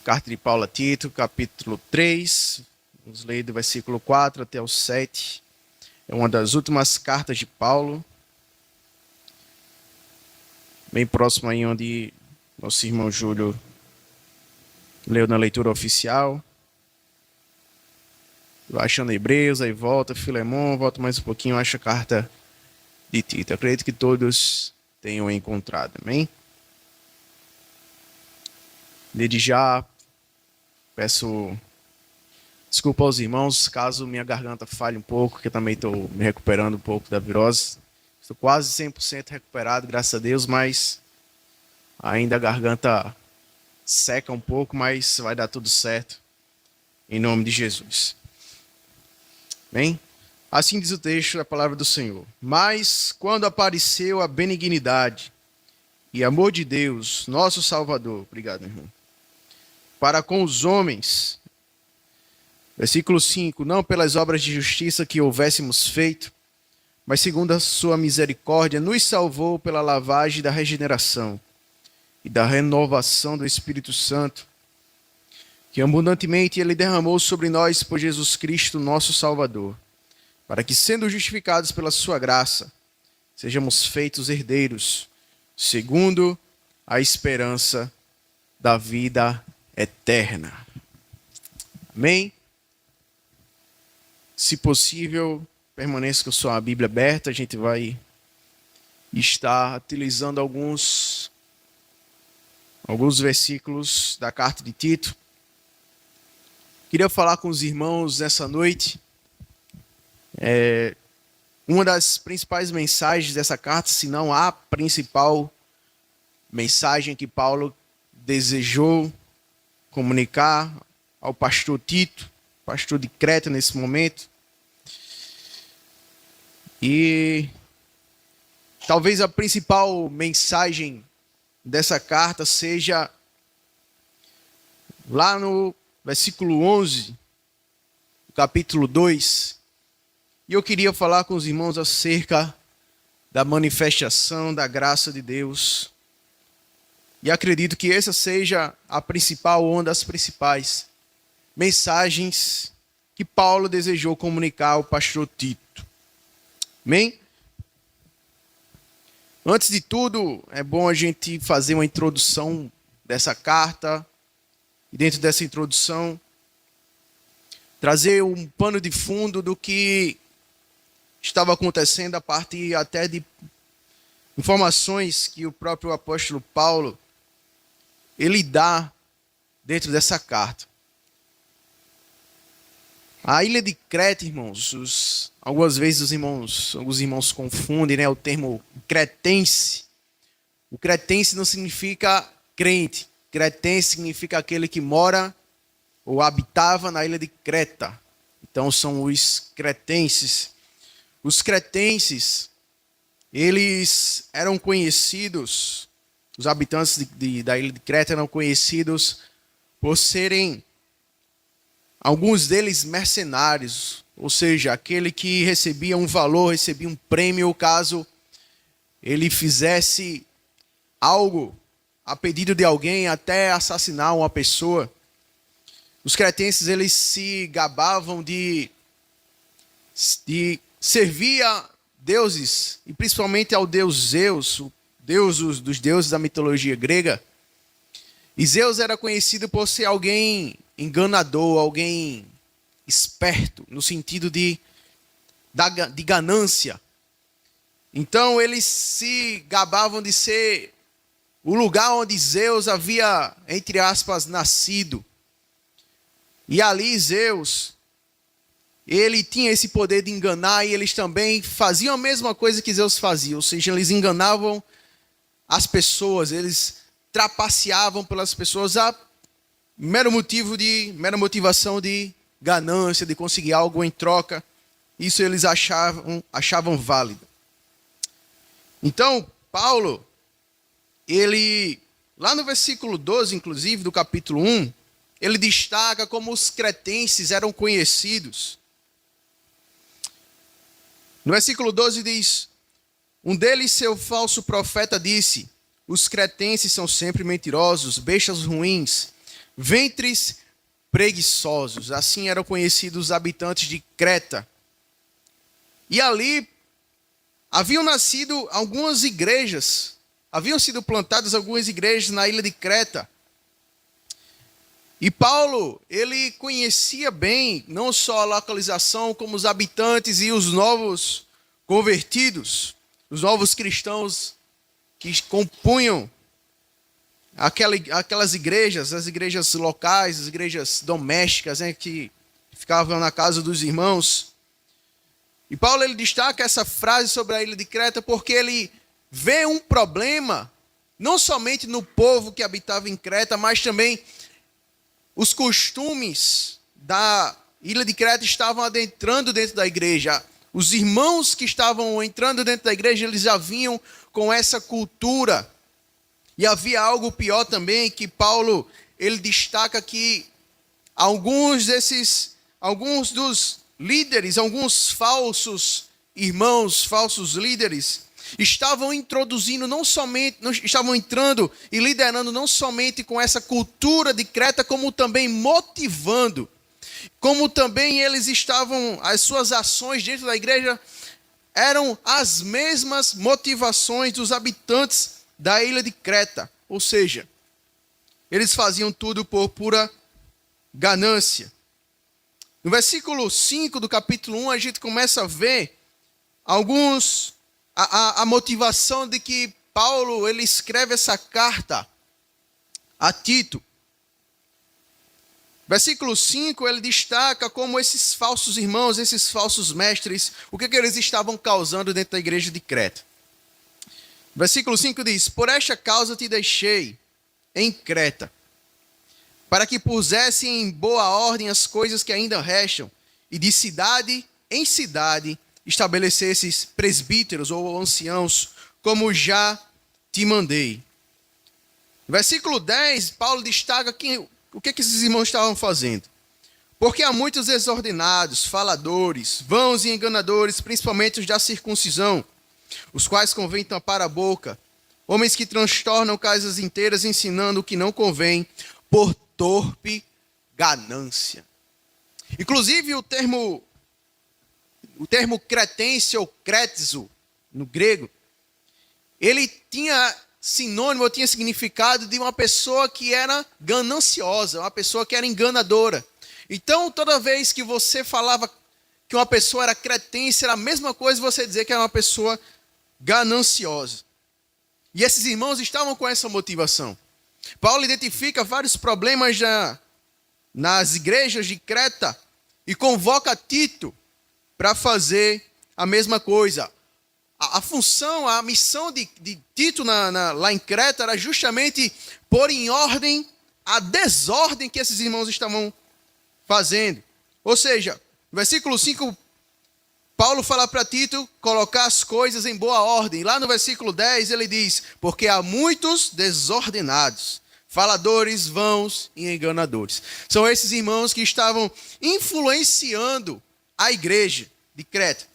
Carta de Paulo a Tito, capítulo 3. Vamos ler do versículo 4 até o 7. É uma das últimas cartas de Paulo. Bem próximo aí onde nosso irmão Júlio leu na leitura oficial. Vai achando Hebreus, aí volta, Filemão, volta mais um pouquinho, acha a carta de Tito. Eu acredito que todos tenham encontrado, amém? Desde já, peço desculpa aos irmãos, caso minha garganta falhe um pouco, que eu também estou me recuperando um pouco da virose. Estou quase 100% recuperado, graças a Deus, mas ainda a garganta seca um pouco, mas vai dar tudo certo, em nome de Jesus. Bem, assim diz o texto da palavra do Senhor. Mas quando apareceu a benignidade e amor de Deus, nosso Salvador, obrigado, irmão, para com os homens, versículo 5, não pelas obras de justiça que houvéssemos feito, mas segundo a sua misericórdia, nos salvou pela lavagem da regeneração e da renovação do Espírito Santo, que abundantemente ele derramou sobre nós por Jesus Cristo, nosso Salvador, para que, sendo justificados pela sua graça, sejamos feitos herdeiros, segundo a esperança da vida eterna. Amém? Se possível, permaneça com a sua Bíblia aberta. A gente vai estar utilizando alguns versículos da carta de Tito. Queria falar com os irmãos nessa noite. Uma das principais mensagens dessa carta, se não a principal mensagem que Paulo desejou comunicar ao pastor Tito, pastor de Creta nesse momento. E talvez a principal mensagem dessa carta seja lá no versículo 11, capítulo 2. E eu queria falar com os irmãos acerca da manifestação da graça de Deus. E acredito que essa seja a principal, uma das principais mensagens que Paulo desejou comunicar ao pastor Tito. Amém? Antes de tudo, é bom a gente fazer uma introdução dessa carta. E dentro dessa introdução, trazer um pano de fundo do que estava acontecendo a partir até de informações que o próprio apóstolo Paulo ele dá dentro dessa carta. A ilha de Creta, irmãos, algumas vezes alguns irmãos confundem, né, o termo cretense. O cretense não significa crente. Cretense significa aquele que mora ou habitava na ilha de Creta. Então são os cretenses. Os cretenses, eles eram conhecidos, os habitantes da ilha de Creta eram conhecidos por serem, alguns deles, mercenários, ou seja, aquele que recebia um valor, recebia um prêmio caso ele fizesse algo a pedido de alguém, até assassinar uma pessoa. Os cretenses, eles se gabavam de servir a deuses, e principalmente ao deus Zeus, o deus dos deuses da mitologia grega. E Zeus era conhecido por ser alguém enganador, alguém esperto, no sentido de ganância. Então eles se gabavam de ser o lugar onde Zeus havia, entre aspas, nascido. E ali Zeus, ele tinha esse poder de enganar, e eles também faziam a mesma coisa que Zeus fazia. Ou seja, eles enganavam as pessoas, eles trapaceavam pelas pessoas a mera motivação de ganância, de conseguir algo em troca. Isso eles achavam válido. Então, Paulo, ele, lá no versículo 12, inclusive, do capítulo 1, ele destaca como os cretenses eram conhecidos. No versículo 12 diz: um deles, seu falso profeta, disse: os cretenses são sempre mentirosos, bestas ruins, ventres preguiçosos. Assim eram conhecidos os habitantes de Creta. E ali haviam nascido algumas igrejas, haviam sido plantadas algumas igrejas na ilha de Creta. E Paulo, ele conhecia bem não só a localização, como os habitantes e os novos convertidos, os novos cristãos que compunham aquelas igrejas, as igrejas locais, as igrejas domésticas, né, que ficavam na casa dos irmãos. E Paulo, ele destaca essa frase sobre a ilha de Creta porque ele vê um problema, não somente no povo que habitava em Creta, mas também os costumes da ilha de Creta estavam adentrando dentro da igreja. Os irmãos que estavam entrando dentro da igreja, eles já vinham com essa cultura. E havia algo pior também, que Paulo, ele destaca que alguns dos líderes, alguns falsos irmãos, falsos líderes, estavam entrando e liderando não somente com essa cultura de Creta, como também motivando, como também eles estavam, as suas ações dentro da igreja eram as mesmas motivações dos habitantes da ilha de Creta, ou seja, eles faziam tudo por pura ganância. No versículo 5 do capítulo 1, a gente começa a ver a motivação de que Paulo, ele escreve essa carta a Tito. Versículo 5, ele destaca como esses falsos irmãos, esses falsos mestres, o que eles estavam causando dentro da igreja de Creta. Versículo 5 diz: por esta causa te deixei em Creta, para que pusesse em boa ordem as coisas que ainda restam, e de cidade em cidade estabelecesses presbíteros ou anciãos, como já te mandei. Versículo 10, Paulo destaca o que esses irmãos estavam fazendo. Porque há muitos desordenados, faladores, vãos e enganadores, principalmente os da circuncisão, os quais convém tampar a boca, homens que transtornam casas inteiras ensinando o que não convém, por torpe ganância. Inclusive o termo cretense ou kretzo, no grego, ele tinha sinônimo, tinha significado de uma pessoa que era gananciosa, uma pessoa que era enganadora. Então, toda vez que você falava que uma pessoa era cretense, era a mesma coisa você dizer que era uma pessoa gananciosa. E esses irmãos estavam com essa motivação. Paulo identifica vários problemas nas igrejas de Creta e convoca Tito para fazer a mesma coisa. A função, a missão de Tito lá em Creta era justamente pôr em ordem a desordem que esses irmãos estavam fazendo. Ou seja, no versículo 5, Paulo fala para Tito colocar as coisas em boa ordem. Lá no versículo 10 ele diz: porque há muitos desordenados, faladores, vãos e enganadores. São esses irmãos que estavam influenciando a igreja de Creta.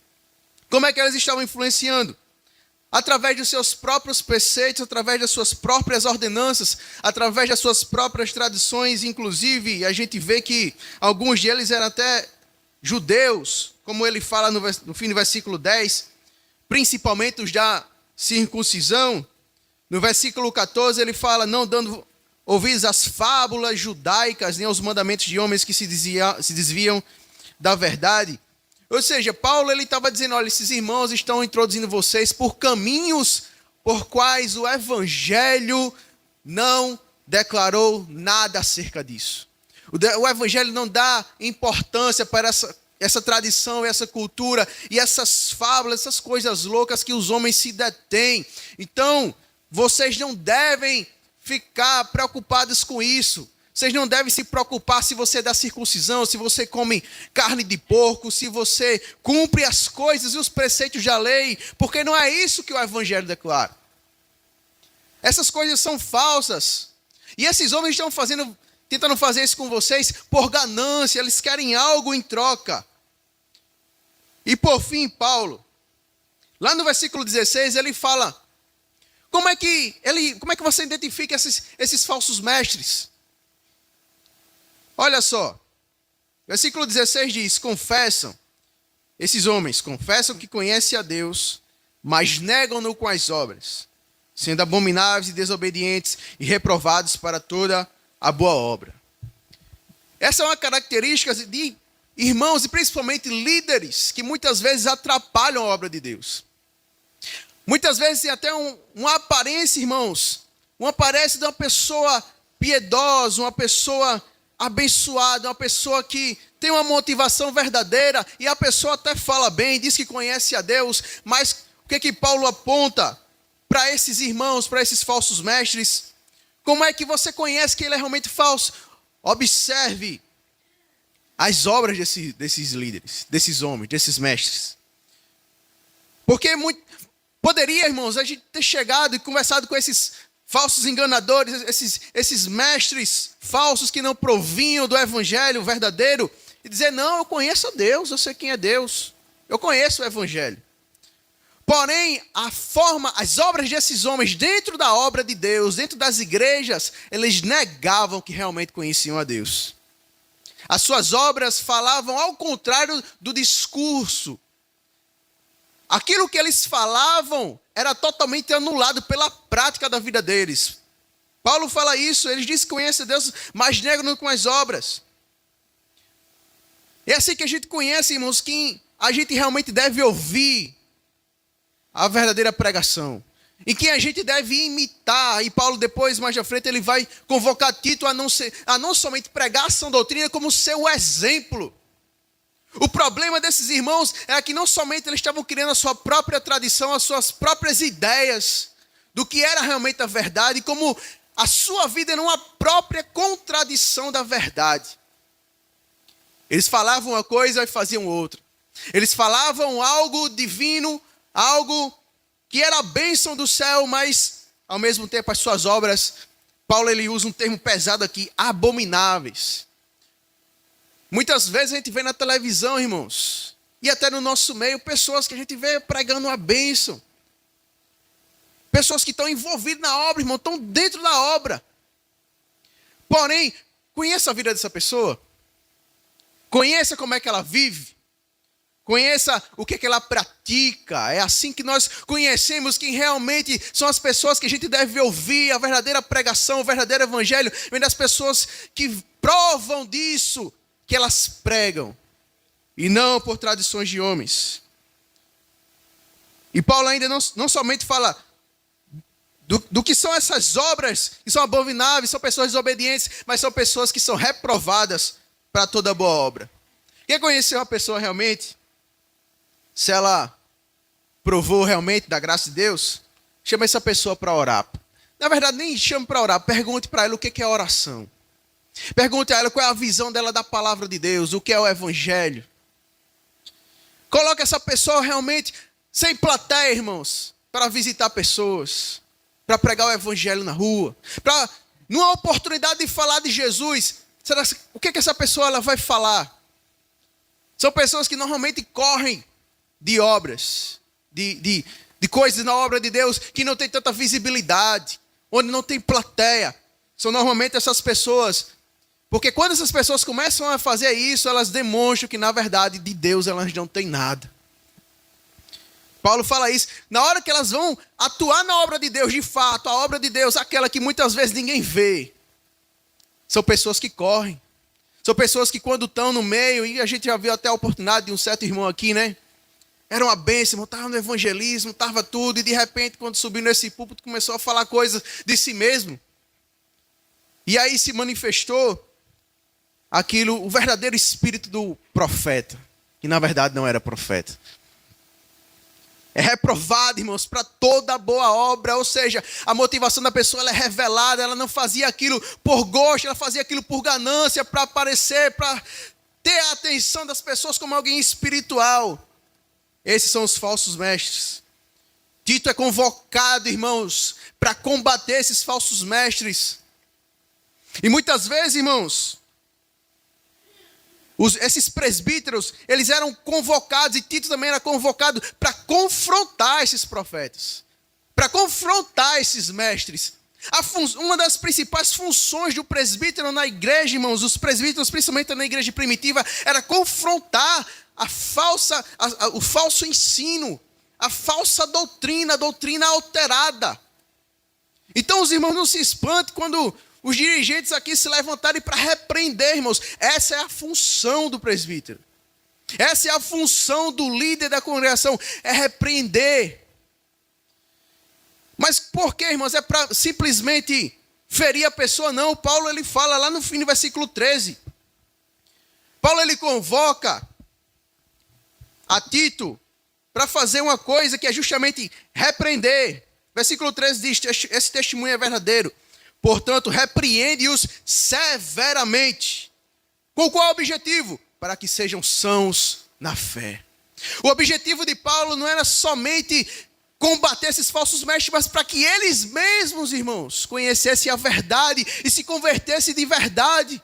Como é que eles estavam influenciando? Através dos seus próprios preceitos, através das suas próprias ordenanças, através das suas próprias tradições. Inclusive, a gente vê que alguns deles eram até judeus, como ele fala no fim do versículo 10, principalmente os da circuncisão. No versículo 14 ele fala: não dando ouvidos às fábulas judaicas, nem aos mandamentos de homens que se desviam da verdade. Ou seja, Paulo ele estava dizendo: olha, esses irmãos estão introduzindo vocês por caminhos por quais o evangelho não declarou nada acerca disso. O evangelho não dá importância para essa tradição, essa cultura e essas fábulas, essas coisas loucas que os homens se detêm. Então, vocês não devem ficar preocupados com isso. Vocês não devem se preocupar se você é da circuncisão, se você come carne de porco, se você cumpre as coisas e os preceitos da lei, porque não é isso que o evangelho declara. Essas coisas são falsas. E esses homens estão tentando fazer isso com vocês por ganância, eles querem algo em troca. E por fim, Paulo, lá no versículo 16, ele fala: como é que você identifica esses falsos mestres? Olha só, versículo 16 diz: esses homens confessam que conhecem a Deus, mas negam-no com as obras, sendo abomináveis e desobedientes e reprovados para toda a boa obra. Essa é uma característica de irmãos e principalmente líderes que muitas vezes atrapalham a obra de Deus. Muitas vezes tem até uma aparência, irmãos, uma aparência de uma pessoa piedosa, uma pessoa abençoada, uma pessoa que tem uma motivação verdadeira, e a pessoa até fala bem, diz que conhece a Deus, mas o que Paulo aponta para esses irmãos, para esses falsos mestres? Como é que você conhece que ele é realmente falso? Observe as obras desses líderes, desses homens, desses mestres. Porque poderia, irmãos, a gente ter chegado e conversado com esses falsos enganadores, esses mestres falsos que não provinham do evangelho verdadeiro, e dizer: não, eu conheço a Deus, eu sei quem é Deus, eu conheço o evangelho. Porém, as obras desses homens dentro da obra de Deus, dentro das igrejas, eles negavam que realmente conheciam a Deus. As suas obras falavam ao contrário do discurso. Aquilo que eles falavam era totalmente anulado pela prática da vida deles. Paulo fala isso, eles dizem que conhecem a Deus, mas negam com as obras. É assim que a gente conhece, irmãos, que a gente realmente deve ouvir a verdadeira pregação, em que a gente deve imitar. E Paulo depois, mais à frente, ele vai convocar Tito a não somente pregar a sã doutrina, como ser o exemplo. O problema desses irmãos é que não somente eles estavam criando a sua própria tradição, as suas próprias ideias do que era realmente a verdade, como a sua vida era uma própria contradição da verdade. Eles falavam uma coisa e faziam outra. Eles falavam algo divino, algo que era a bênção do céu, mas ao mesmo tempo as suas obras, Paulo ele usa um termo pesado aqui: abomináveis. Muitas vezes a gente vê na televisão, irmãos, e até no nosso meio, pessoas que a gente vê pregando a bênção. Pessoas que estão envolvidas na obra, irmão, estão dentro da obra. Porém, conheça a vida dessa pessoa. Conheça como é que ela vive. Conheça o que ela pratica. É assim que nós conhecemos quem realmente são as pessoas que a gente deve ouvir, a verdadeira pregação, o verdadeiro evangelho. Vem das pessoas que provam disso, que elas pregam, e não por tradições de homens. E Paulo ainda não somente fala do que são essas obras, que são abomináveis, são pessoas desobedientes, mas são pessoas que são reprovadas para toda boa obra. Quer conhecer uma pessoa realmente, se ela provou realmente da graça de Deus, chama essa pessoa para orar. Na verdade, nem chame para orar, pergunte para ela o que é oração. Pergunte a ela qual é a visão dela da palavra de Deus, o que é o evangelho. Coloque essa pessoa realmente sem plateia, irmãos, para visitar pessoas, para pregar o evangelho na rua, para, numa oportunidade de falar de Jesus, o que essa pessoa ela vai falar? São pessoas que normalmente correm de obras, de coisas na obra de Deus que não tem tanta visibilidade, onde não tem plateia. São normalmente essas pessoas. Porque quando essas pessoas começam a fazer isso, elas demonstram que na verdade de Deus elas não têm nada. Paulo fala isso. Na hora que elas vão atuar na obra de Deus, de fato, a obra de Deus, aquela que muitas vezes ninguém vê, são pessoas que correm. São pessoas que quando estão no meio, e a gente já viu até a oportunidade de um certo irmão aqui, né? Era uma bênção, estava no evangelismo, estava tudo, e de repente quando subiu nesse púlpito começou a falar coisas de si mesmo. E aí se manifestou aquilo, o verdadeiro espírito do profeta, que na verdade não era profeta. É reprovado, irmãos, para toda boa obra, ou seja, a motivação da pessoa ela é revelada, ela não fazia aquilo por gosto, ela fazia aquilo por ganância, para aparecer, para ter a atenção das pessoas como alguém espiritual. Esses são os falsos mestres. Tito é convocado, irmãos, para combater esses falsos mestres. E muitas vezes, irmãos, esses presbíteros, eles eram convocados, e Tito também era convocado para confrontar esses profetas, para confrontar esses mestres. Uma das principais funções do presbítero na igreja, irmãos, os presbíteros, principalmente na igreja primitiva, era confrontar o falso ensino, a falsa doutrina, a doutrina alterada. Então os irmãos não se espantem quando os dirigentes aqui se levantarem para repreender, irmãos. Essa é a função do presbítero. Essa é a função do líder da congregação, é repreender. Mas por quê, irmãos? É para simplesmente ferir a pessoa? Não. Paulo ele fala lá no fim do versículo 13. Paulo ele convoca a Tito para fazer uma coisa que é justamente repreender. Versículo 13 diz, esse testemunho é verdadeiro. Portanto, repreende-os severamente. Com qual objetivo? Para que sejam sãos na fé. O objetivo de Paulo não era somente combater esses falsos mestres, mas para que eles mesmos, irmãos, conhecessem a verdade e se convertessem de verdade.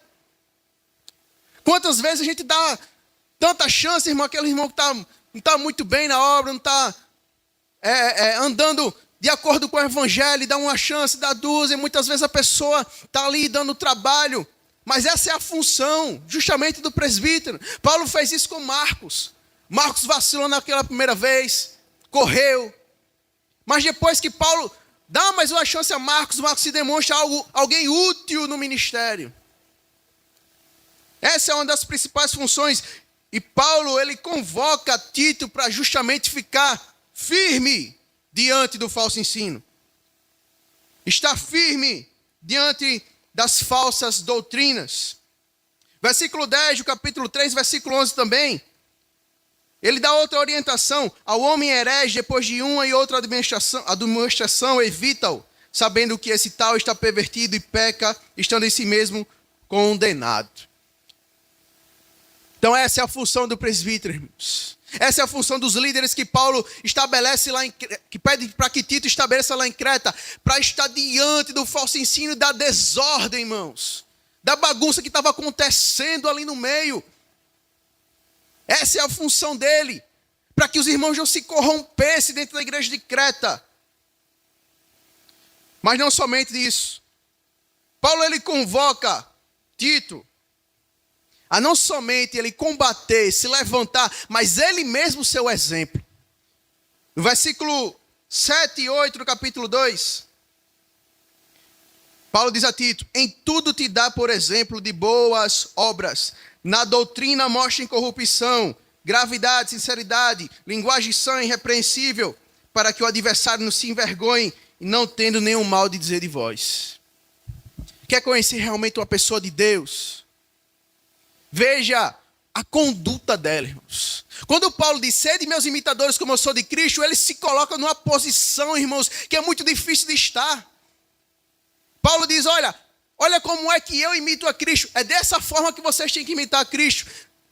Quantas vezes a gente dá tanta chance, irmão, aquele irmão que não está muito bem na obra, não está andando de acordo com o evangelho, dá uma chance, dá duas, e muitas vezes a pessoa está ali dando trabalho, mas essa é a função justamente do presbítero. Paulo fez isso com Marcos. Marcos vacilou naquela primeira vez, correu, mas depois que Paulo dá mais uma chance a Marcos, Marcos se demonstra alguém útil no ministério. Essa é uma das principais funções. E Paulo, ele convoca Tito para justamente ficar firme diante do falso ensino. Está firme diante das falsas doutrinas. Versículo 10 do capítulo 3, versículo 11 também. Ele dá outra orientação. Ao homem herege, depois de uma e outra admoestação, evita-o, sabendo que esse tal está pervertido e peca, estando em si mesmo condenado. Então essa é a função do presbítero, irmãos. Essa é a função dos líderes que Paulo estabelece lá, que pede para que Tito estabeleça lá em Creta, para estar diante do falso ensino e da desordem, irmãos. Da bagunça que estava acontecendo ali no meio. Essa é a função dele, para que os irmãos não se corrompessem dentro da igreja de Creta. Mas não somente isso. Paulo ele convoca Tito a não somente ele combater, se levantar, mas ele mesmo ser o exemplo. No versículo 7 e 8 do capítulo 2, Paulo diz a Tito: em tudo te dá por exemplo de boas obras, na doutrina mostra incorrupção, gravidade, sinceridade, linguagem sã e irrepreensível, para que o adversário não se envergonhe e não tendo nenhum mal de dizer de vós. Quer conhecer realmente uma pessoa de Deus? Veja a conduta dela, irmãos. Quando Paulo diz, sede meus imitadores como eu sou de Cristo, ele se coloca numa posição, irmãos, que é muito difícil de estar. Paulo diz, olha como é que eu imito a Cristo. É dessa forma que vocês têm que imitar a Cristo.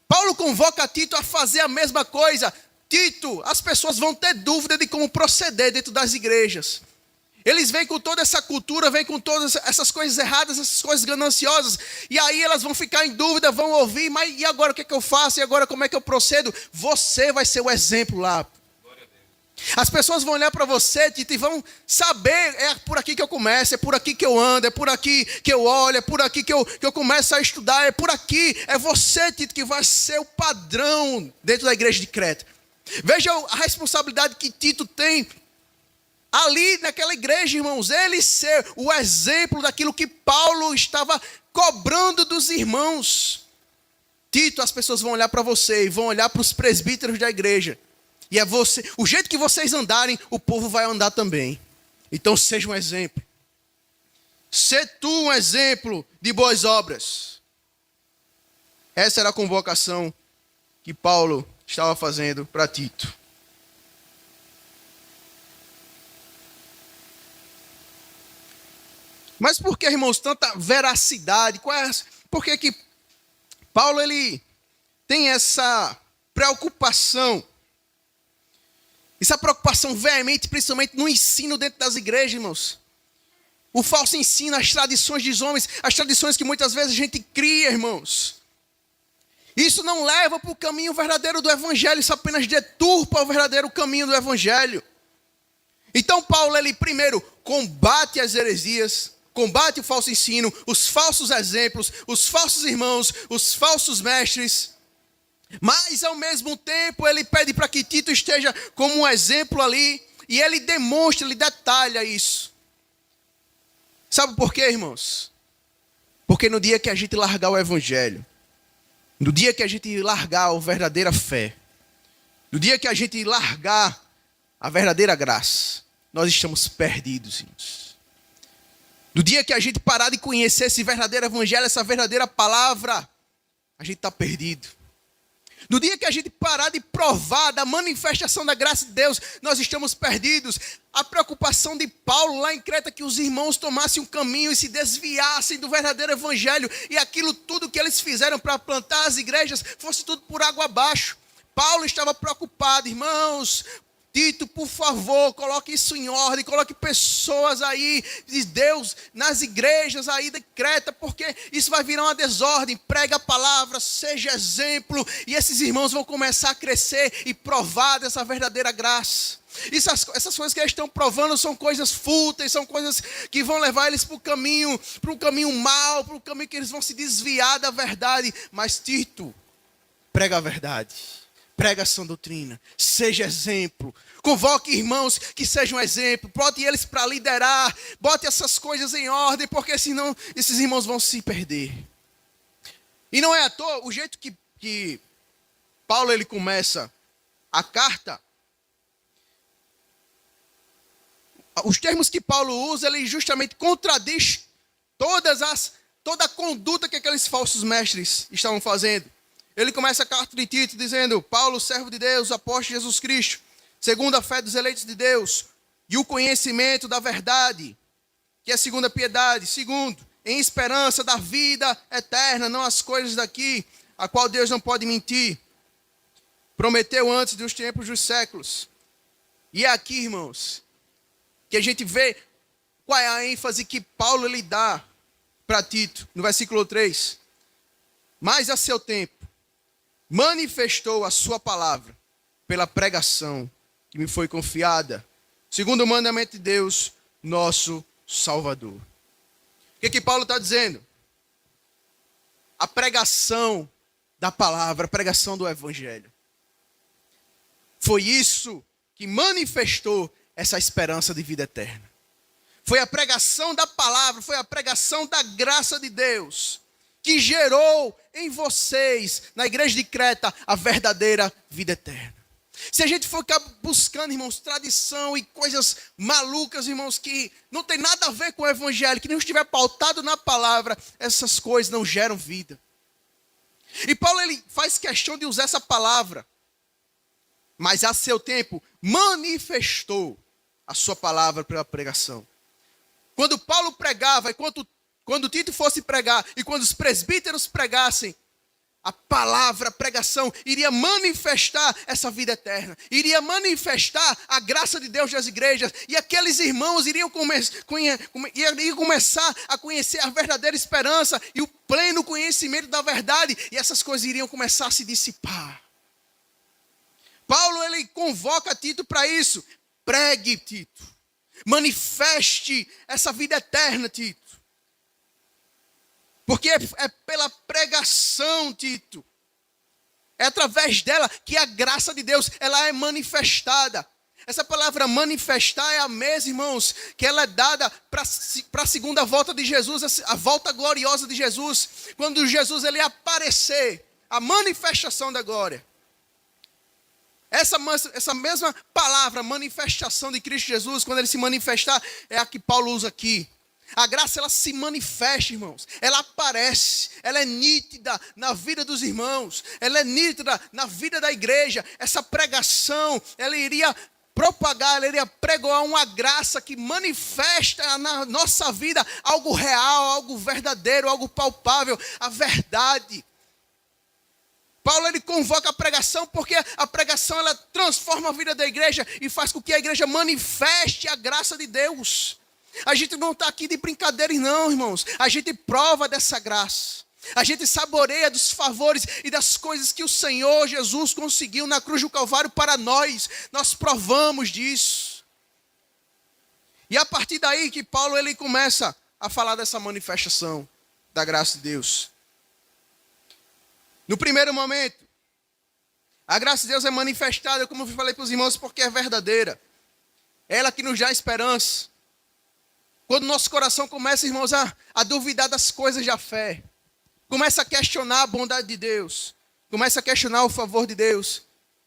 Paulo convoca Tito a fazer a mesma coisa. Tito, as pessoas vão ter dúvida de como proceder dentro das igrejas. Eles vêm com toda essa cultura, vêm com todas essas coisas erradas, essas coisas gananciosas. E aí elas vão ficar em dúvida, vão ouvir, mas e agora o que é que eu faço? E agora como é que eu procedo? Você vai ser o exemplo lá. As pessoas vão olhar para você, Tito, e vão saber, é por aqui que eu começo, é por aqui que eu ando, é por aqui que eu olho, é por aqui que eu começo a estudar, é por aqui, é você, Tito, que vai ser o padrão dentro da igreja de Creta. Veja a responsabilidade que Tito tem ali naquela igreja, irmãos, ele ser o exemplo daquilo que Paulo estava cobrando dos irmãos. Tito, as pessoas vão olhar para você e vão olhar para os presbíteros da igreja. E é você, o jeito que vocês andarem, o povo vai andar também. Então seja um exemplo. Sê tu um exemplo de boas obras. Essa era a convocação que Paulo estava fazendo para Tito. Mas por que, irmãos, tanta veracidade? Por que Paulo ele tem essa preocupação? Essa preocupação veemente, principalmente no ensino dentro das igrejas, irmãos. O falso ensino, as tradições dos homens, as tradições que muitas vezes a gente cria, irmãos. Isso não leva para o caminho verdadeiro do evangelho, isso apenas deturpa o verdadeiro caminho do evangelho. Então Paulo, ele primeiro combate as heresias, combate o falso ensino, os falsos exemplos, os falsos irmãos, os falsos mestres. Mas ao mesmo tempo ele pede para que Tito esteja como um exemplo ali, e ele demonstra, ele detalha isso. Sabe por quê, irmãos? Porque no dia que a gente largar o evangelho, no dia que a gente largar a verdadeira fé, no dia que a gente largar a verdadeira graça, nós estamos perdidos, irmãos. No dia que a gente parar de conhecer esse verdadeiro evangelho, essa verdadeira palavra, a gente está perdido. No dia que a gente parar de provar da manifestação da graça de Deus, nós estamos perdidos. A preocupação de Paulo lá em Creta é que os irmãos tomassem um caminho e se desviassem do verdadeiro evangelho, e aquilo tudo que eles fizeram para plantar as igrejas fosse tudo por água abaixo. Paulo estava preocupado, irmãos. Tito, por favor, coloque isso em ordem, coloque pessoas aí de Deus nas igrejas aí de Creta, porque isso vai virar uma desordem. Prega a palavra, seja exemplo, e esses irmãos vão começar a crescer e provar dessa verdadeira graça. Essas coisas que eles estão provando são coisas fúteis, são coisas que vão levar eles para um caminho mau, para um caminho que eles vão se desviar da verdade. Mas Tito, prega a verdade. Prega a sã doutrina, seja exemplo, convoque irmãos que sejam exemplo, bote eles para liderar, bote essas coisas em ordem, porque senão esses irmãos vão se perder. E não é à toa o jeito que Paulo ele começa a carta, os termos que Paulo usa, ele justamente contradiz toda a conduta que aqueles falsos mestres estavam fazendo. Ele começa a carta de Tito dizendo: Paulo, servo de Deus, apóstolo de Jesus Cristo, segundo a fé dos eleitos de Deus, e o conhecimento da verdade, que é segundo a piedade, segundo, em esperança da vida eterna, não as coisas daqui, a qual Deus não pode mentir, prometeu antes dos tempos dos séculos. E é aqui, irmãos, que a gente vê qual é a ênfase que Paulo lhe dá para Tito, no versículo 3. Mas a seu tempo, manifestou a sua palavra pela pregação que me foi confiada, segundo o mandamento de Deus, nosso Salvador. O que Paulo está dizendo? A pregação da palavra, a pregação do evangelho. Foi isso que manifestou essa esperança de vida eterna. Foi a pregação da palavra, foi a pregação da graça de Deus que gerou em vocês, na igreja de Creta, a verdadeira vida eterna. Se a gente for ficar buscando, irmãos, tradição e coisas malucas, irmãos, que não tem nada a ver com o evangelho, que não estiver pautado na palavra, essas coisas não geram vida. E Paulo, ele faz questão de usar essa palavra, mas a seu tempo manifestou a sua palavra pela pregação. Quando Paulo pregava, e quando Tito fosse pregar, e quando os presbíteros pregassem, a palavra, a pregação, iria manifestar essa vida eterna. Iria manifestar a graça de Deus nas igrejas. E aqueles irmãos iriam começar a conhecer a verdadeira esperança e o pleno conhecimento da verdade. E essas coisas iriam começar a se dissipar. Paulo, ele convoca Tito para isso. Pregue, Tito. Manifeste essa vida eterna, Tito. Porque é pela pregação, Tito. É através dela que a graça de Deus ela é manifestada. Essa palavra manifestar é a mesma, irmãos, que ela é dada para a segunda volta de Jesus, a volta gloriosa de Jesus. Quando Jesus ele aparecer, a manifestação da glória. Essa mesma palavra, manifestação de Cristo Jesus, quando ele se manifestar, é a que Paulo usa aqui. A graça, ela se manifesta, irmãos. Ela aparece. Ela é nítida na vida dos irmãos. Ela é nítida na vida da igreja. Essa pregação, ela iria propagar, ela iria pregoar uma graça que manifesta na nossa vida algo real, algo verdadeiro, algo palpável, a verdade. Paulo, ele convoca a pregação porque a pregação, ela transforma a vida da igreja e faz com que a igreja manifeste a graça de Deus. A gente não está aqui de brincadeira não, irmãos. A gente prova dessa graça. A gente saboreia dos favores e das coisas que o Senhor Jesus conseguiu na cruz do Calvário para nós. Nós provamos disso. E a partir daí que Paulo ele começa a falar dessa manifestação da graça de Deus. No primeiro momento, a graça de Deus é manifestada, como eu falei para os irmãos, porque é verdadeira. É ela que nos dá esperança. Quando nosso coração começa, irmãos, a duvidar das coisas da fé, começa a questionar a bondade de Deus, começa a questionar o favor de Deus,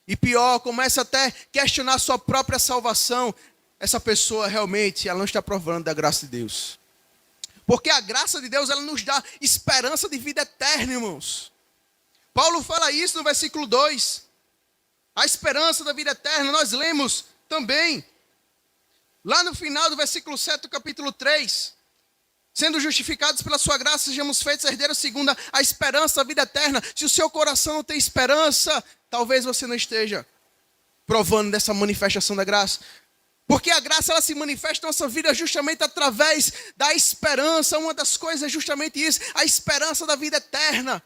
e pior, começa até a questionar a sua própria salvação, essa pessoa realmente, ela não está provando da graça de Deus. Porque a graça de Deus, ela nos dá esperança de vida eterna, irmãos. Paulo fala isso no versículo 2. A esperança da vida eterna, nós lemos também, lá no final do versículo 7 do capítulo 3. Sendo justificados pela sua graça, sejamos feitos herdeiros segundo a esperança da vida eterna. Se o seu coração não tem esperança, talvez você não esteja provando dessa manifestação da graça. Porque a graça, ela se manifesta na nossa vida justamente através da esperança. Uma das coisas é justamente isso, a esperança da vida eterna.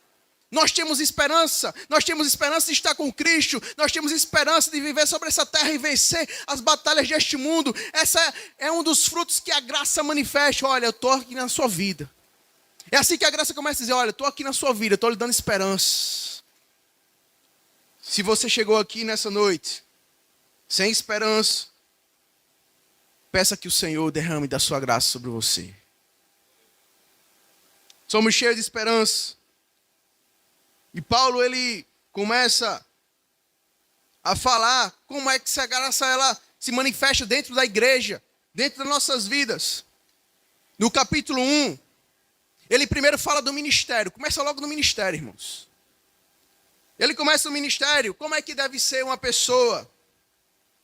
Nós temos esperança de estar com Cristo, nós temos esperança de viver sobre essa terra e vencer as batalhas deste mundo. Essa é um dos frutos que a graça manifesta. Olha, eu estou aqui na sua vida. É assim que a graça começa a dizer, olha, eu estou aqui na sua vida, eu estou lhe dando esperança. Se você chegou aqui nessa noite sem esperança, peça que o Senhor derrame da sua graça sobre você. Somos cheios de esperança. E Paulo, ele começa a falar como é que essa graça ela se manifesta dentro da igreja, dentro das nossas vidas. No capítulo 1, ele primeiro fala do ministério. Começa logo no ministério, irmãos. Ele começa no ministério. Como é que deve ser uma pessoa?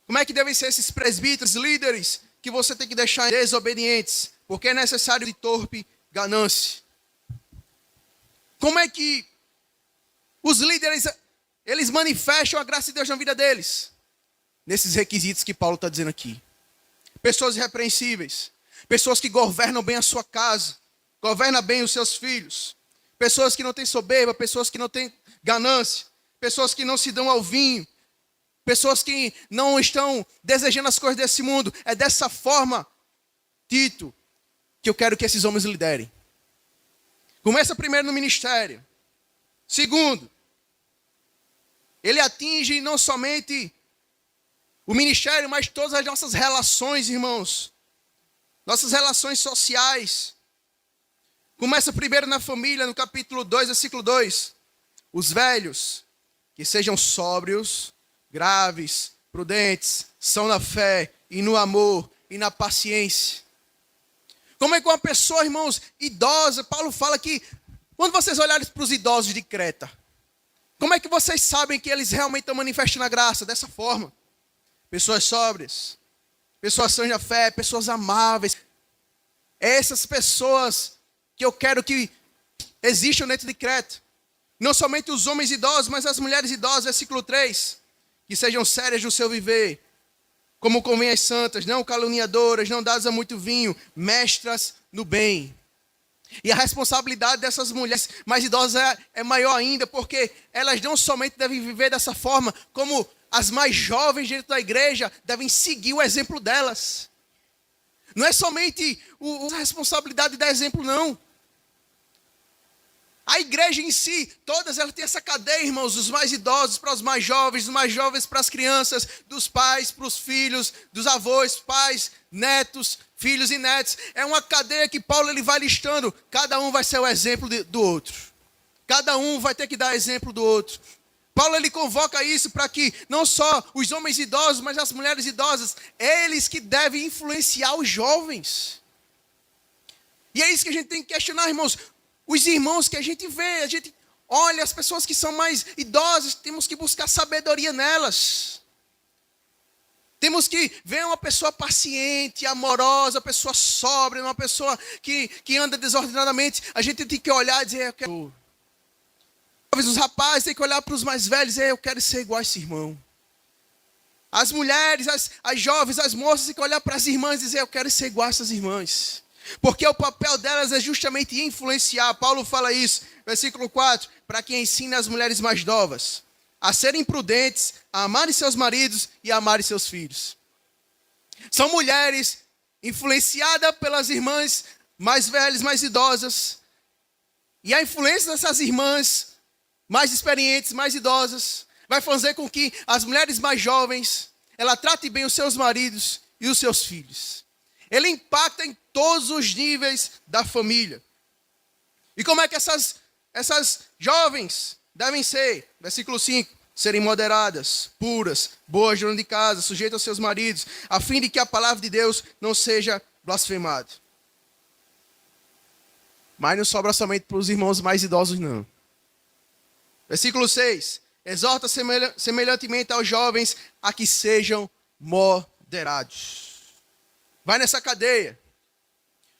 Como é que devem ser esses presbíteros, líderes, que você tem que deixar desobedientes? Porque é necessário de torpe ganância. Como é que os líderes, eles manifestam a graça de Deus na vida deles? Nesses requisitos que Paulo está dizendo aqui. Pessoas irrepreensíveis. Pessoas que governam bem a sua casa. Governam bem os seus filhos. Pessoas que não têm soberba. Pessoas que não têm ganância. Pessoas que não se dão ao vinho. Pessoas que não estão desejando as coisas desse mundo. É dessa forma, Tito, que eu quero que esses homens liderem. Começa primeiro no ministério. Segundo, ele atinge não somente o ministério, mas todas as nossas relações, irmãos. Nossas relações sociais. Começa primeiro na família, no capítulo 2, versículo 2. Os velhos, que sejam sóbrios, graves, prudentes, são na fé e no amor e na paciência. Como é que uma pessoa, irmãos, idosa, Paulo fala que, quando vocês olharem para os idosos de Creta, como é que vocês sabem que eles realmente estão manifestando a graça? Dessa forma. Pessoas sóbrias, pessoas sãs da fé, pessoas amáveis. Essas pessoas que eu quero que existam dentro de Creta. Não somente os homens idosos, mas as mulheres idosas, versículo 3. Que sejam sérias no seu viver, como convém às santas, não caluniadoras, não dadas a muito vinho, mestras no bem. E a responsabilidade dessas mulheres mais idosas é maior ainda, porque elas não somente devem viver dessa forma, como as mais jovens dentro da igreja devem seguir o exemplo delas. Não é somente a responsabilidade de dar exemplo, não. A igreja em si, todas elas têm essa cadeia, irmãos, dos mais idosos para os mais jovens para as crianças, dos pais para os filhos, dos avós, pais, netos, filhos e netos. É uma cadeia que Paulo ele vai listando. Cada um vai ser o exemplo do outro. Cada um vai ter que dar exemplo do outro. Paulo ele convoca isso para que não só os homens idosos, mas as mulheres idosas, eles que devem influenciar os jovens. E é isso que a gente tem que questionar, irmãos. Os irmãos que a gente vê, a gente olha, as pessoas que são mais idosas, temos que buscar sabedoria nelas. Temos que ver uma pessoa paciente, amorosa, uma pessoa sóbria, uma pessoa que anda desordenadamente. A gente tem que olhar e dizer, eu quero. Talvez os rapazes têm que olhar para os mais velhos e dizer, eu quero ser igual a esse irmão. As mulheres, as jovens, as moças têm que olhar para as irmãs e dizer, eu quero ser igual a essas irmãs. Porque o papel delas é justamente influenciar. Paulo fala isso, versículo 4, para que ensine as mulheres mais novas a serem prudentes, a amarem seus maridos e a amarem seus filhos. São mulheres influenciada pelas irmãs mais velhas, mais idosas. E a influência dessas irmãs mais experientes, mais idosas, vai fazer com que as mulheres mais jovens, ela trate bem os seus maridos e os seus filhos. Ele impacta em todos os níveis da família. E como é que essas jovens devem ser? Versículo 5. Serem moderadas, puras, boas, donas de casa, sujeitas aos seus maridos, a fim de que a palavra de Deus não seja blasfemada. Mas não sobra somente para os irmãos mais idosos, não. Versículo 6. Exorta semelhantemente aos jovens a que sejam moderados. Vai nessa cadeia.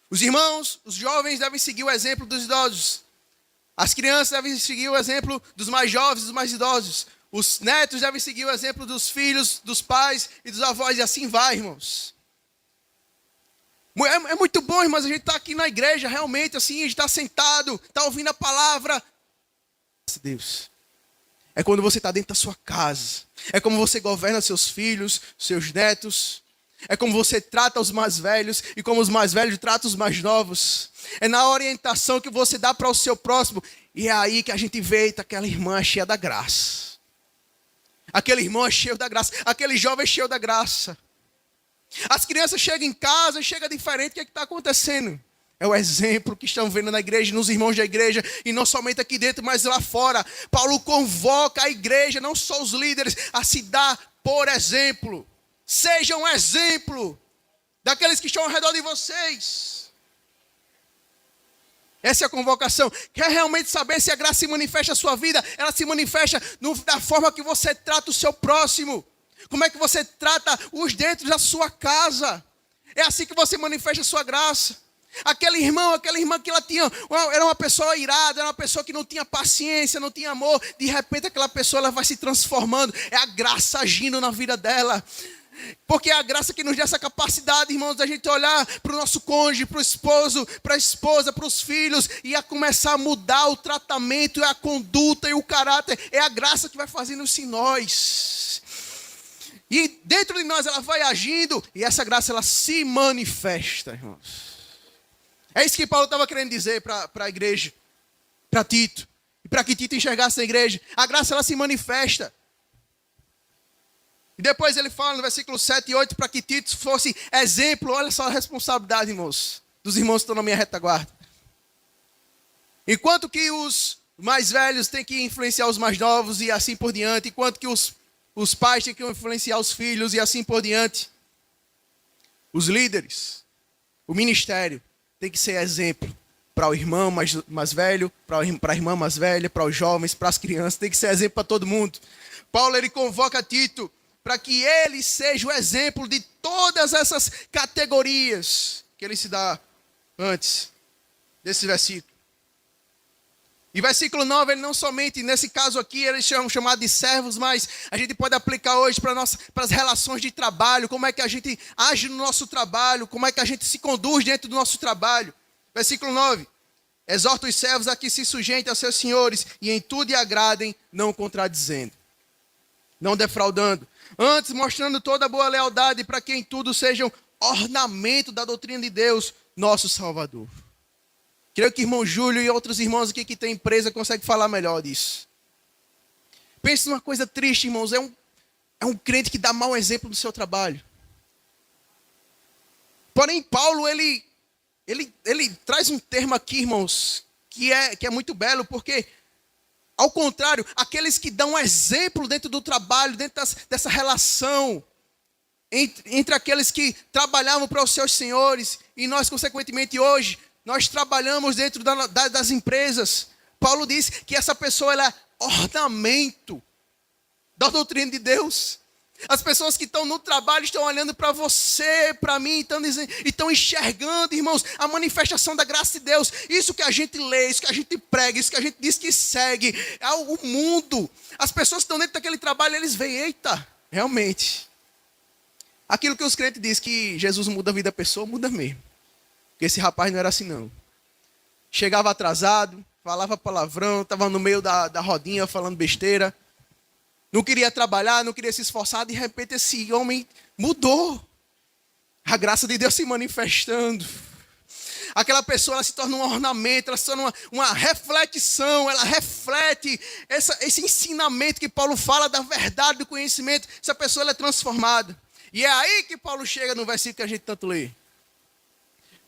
Os irmãos, os jovens devem seguir o exemplo dos idosos. As crianças devem seguir o exemplo dos mais jovens, dos mais idosos. Os netos devem seguir o exemplo dos filhos, dos pais e dos avós. E assim vai, irmãos. É muito bom, irmãos, a gente está aqui na igreja, realmente, assim, a gente está sentado, está ouvindo a palavra. Deus. É quando você está dentro da sua casa. É como você governa seus filhos, seus netos. É como você trata os mais velhos e como os mais velhos tratam os mais novos. É na orientação que você dá para o seu próximo. E é aí que a gente vê aquela irmã cheia da graça. Aquele irmão é cheio da graça. Aquele jovem é cheio da graça. As crianças chegam em casa e chegam diferente. O que está acontecendo? É o exemplo que estão vendo na igreja, nos irmãos da igreja. E não somente aqui dentro, mas lá fora. Paulo convoca a igreja, não só os líderes, a se dar por exemplo. Seja um exemplo daqueles que estão ao redor de vocês. Essa é a convocação. Quer realmente saber se a graça se manifesta na sua vida? Ela se manifesta da forma que você trata o seu próximo. Como é que você trata os dentro da sua casa? É assim que você manifesta a sua graça. Aquela irmã que ela tinha, era uma pessoa irada, era uma pessoa que não tinha paciência, não tinha amor. De repente aquela pessoa ela vai se transformando. É a graça agindo na vida dela. Porque é a graça que nos dá essa capacidade, irmãos, da gente olhar para o nosso cônjuge, para o esposo, para a esposa, para os filhos, e a começar a mudar o tratamento, a conduta e o caráter. É a graça que vai fazendo isso em nós. E dentro de nós ela vai agindo, e essa graça ela se manifesta, irmãos. É isso que Paulo estava querendo dizer para a igreja, para Tito, e para que Tito enxergasse a igreja. A graça ela se manifesta. E depois ele fala no versículo 7 e 8 para que Tito fosse exemplo. Olha só a responsabilidade, irmãos, dos irmãos que estão na minha retaguarda. Enquanto que os mais velhos têm que influenciar os mais novos e assim por diante. Enquanto que os pais têm que influenciar os filhos e assim por diante. Os líderes, o ministério tem que ser exemplo para o irmão mais velho, para a irmã mais velha, para os jovens, para as crianças. Tem que ser exemplo para todo mundo. Paulo ele convoca Tito para que ele seja o exemplo de todas essas categorias que ele se dá antes desse versículo. E versículo 9, ele não somente, nesse caso aqui, eles são chamados de servos, mas a gente pode aplicar hoje para as relações de trabalho, como é que a gente age no nosso trabalho, como é que a gente se conduz dentro do nosso trabalho. Versículo 9, exorta os servos a que se sujeitem aos seus senhores e em tudo lhe agradem, não contradizendo, não defraudando, antes mostrando toda a boa lealdade para que em tudo sejam ornamento da doutrina de Deus, nosso Salvador. Creio que o irmão Júlio e outros irmãos aqui que têm empresa conseguem falar melhor disso. Pense numa coisa triste, irmãos, é um crente que dá mau exemplo no seu trabalho. Porém, Paulo, ele traz um termo aqui, irmãos, que é muito belo, porque, ao contrário, aqueles que dão exemplo dentro do trabalho, dentro dessa relação, entre aqueles que trabalhavam para os seus senhores, e nós, consequentemente, hoje, nós trabalhamos dentro das empresas. Paulo diz que essa pessoa ela é ornamento da doutrina de Deus. As pessoas que estão no trabalho estão olhando para você, para mim, estão enxergando, irmãos, a manifestação da graça de Deus. Isso que a gente lê, isso que a gente prega, isso que a gente diz que segue, é o mundo. As pessoas que estão dentro daquele trabalho, eles veem, eita, realmente. Aquilo que os crentes dizem que Jesus muda a vida da pessoa, muda mesmo. Porque esse rapaz não era assim não. Chegava atrasado, falava palavrão, estava no meio da rodinha falando besteira. Não queria trabalhar, não queria se esforçar. De repente esse homem mudou. A graça de Deus se manifestando. Aquela pessoa, ela se torna um ornamento, ela se torna uma reflexão, ela reflete esse ensinamento que Paulo fala da verdade, do conhecimento. Essa pessoa ela é transformada. E é aí que Paulo chega no versículo que a gente tanto lê.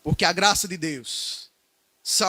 Porque a graça de Deus,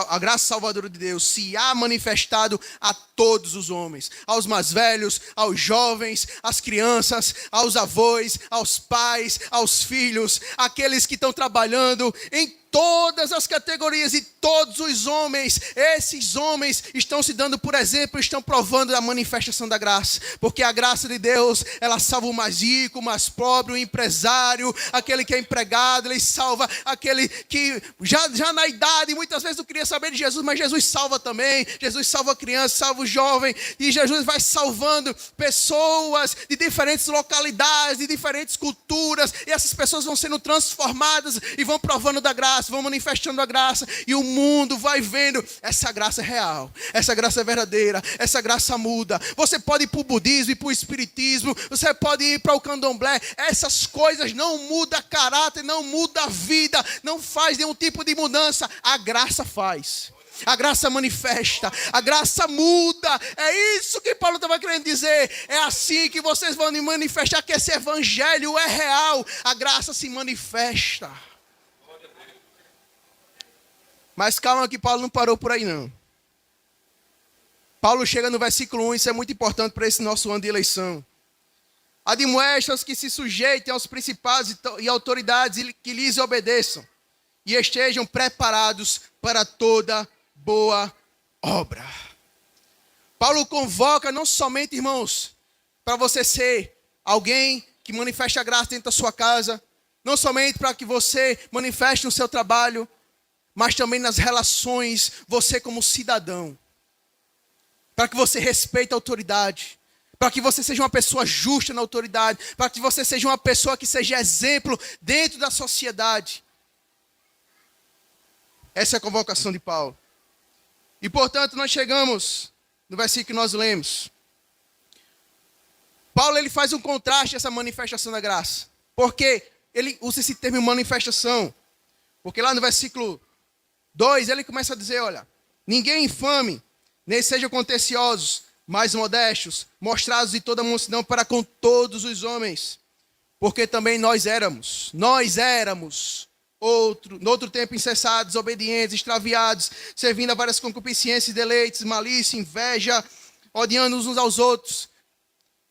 a graça salvadora de Deus se há manifestado a todos os homens, aos mais velhos, aos jovens, às crianças, aos avós, aos pais, aos filhos, aqueles que estão trabalhando em todas as categorias e todos os homens. Esses homens estão se dando por exemplo, estão provando a manifestação da graça, porque a graça de Deus, ela salva o mais rico, o mais pobre, o empresário, aquele que é empregado, ele salva aquele que já na idade, muitas vezes não queria saber de Jesus, mas Jesus salva também. Jesus salva a criança, salva o jovem, e Jesus vai salvando pessoas de diferentes localidades, de diferentes culturas, e essas pessoas vão sendo transformadas e vão provando da graça, vão manifestando a graça, e o mundo vai vendo, essa graça é real, essa graça é verdadeira, essa graça muda. Você pode ir para o budismo, ir para o espiritismo, você pode ir para o candomblé, essas coisas não mudam caráter, não mudam a vida, não faz nenhum tipo de mudança. A graça faz. A graça manifesta, a graça muda. É isso que Paulo estava querendo dizer. É assim que vocês vão manifestar que esse evangelho é real. A graça se manifesta. Mas calma que Paulo não parou por aí não. Paulo chega no versículo 1, isso é muito importante para esse nosso ano de eleição. Admoesta-os que se sujeitem aos principados e autoridades e que lhes obedeçam, e estejam preparados para toda boa obra. Paulo convoca não somente, irmãos, para você ser alguém que manifeste a graça dentro da sua casa, não somente para que você manifeste no seu trabalho, mas também nas relações, você como cidadão. Para que você respeite a autoridade, para que você seja uma pessoa justa na autoridade, para que você seja uma pessoa que seja exemplo dentro da sociedade. Essa é a convocação de Paulo. E portanto nós chegamos no versículo que nós lemos. Paulo ele faz um contraste a essa manifestação da graça. Porque ele usa esse termo manifestação. Porque lá no versículo 2 ele começa a dizer, olha, ninguém infame, nem sejam contenciosos, mas modestos, mostrados de toda a mansidão para com todos os homens. Porque também nós éramos no outro tempo incessados, desobedientes, extraviados, servindo a várias concupiscências, deleites, malícia, inveja, odiando uns aos outros.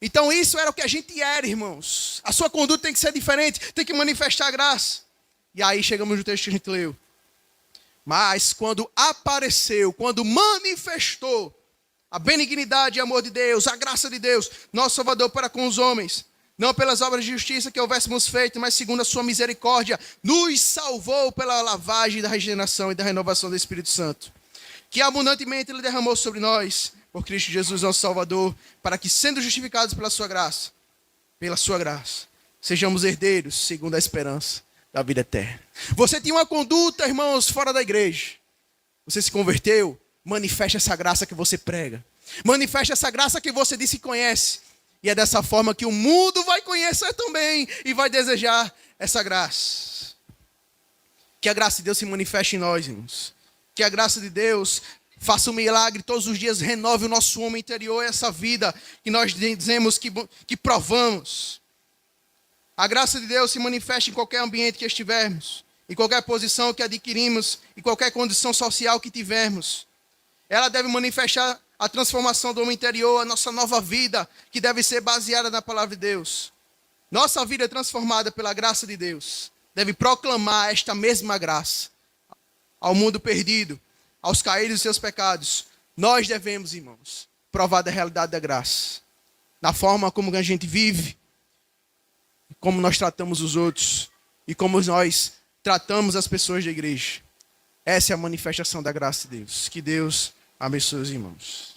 Então isso era o que a gente era, irmãos. A sua conduta tem que ser diferente, tem que manifestar a graça. E aí chegamos no texto que a gente leu. Mas quando apareceu, quando manifestou a benignidade e amor de Deus, a graça de Deus, nosso Salvador para com os homens, não pelas obras de justiça que houvéssemos feito, mas segundo a sua misericórdia, nos salvou pela lavagem da regeneração e da renovação do Espírito Santo, que abundantemente Ele derramou sobre nós, por Cristo Jesus, nosso Salvador, para que, sendo justificados pela sua graça, sejamos herdeiros, segundo a esperança da vida eterna. Você tinha uma conduta, irmãos, fora da igreja. Você se converteu, manifesta essa graça que você prega. Manifesta essa graça que você diz que conhece. E é dessa forma que o mundo vai conhecer também e vai desejar essa graça. Que a graça de Deus se manifeste em nós, irmãos. Que a graça de Deus faça um milagre todos os dias, renove o nosso homem interior, essa vida que nós dizemos que provamos. A graça de Deus se manifesta em qualquer ambiente que estivermos, em qualquer posição que adquirimos, em qualquer condição social que tivermos. Ela deve manifestar a transformação do homem interior, a nossa nova vida, que deve ser baseada na palavra de Deus. Nossa vida é transformada pela graça de Deus. Deve proclamar esta mesma graça ao mundo perdido, aos caídos dos seus pecados. Nós devemos, irmãos, provar da realidade da graça. Na forma como a gente vive, como nós tratamos os outros e como nós tratamos as pessoas da igreja. Essa é a manifestação da graça de Deus. Que Deus abençoe os irmãos.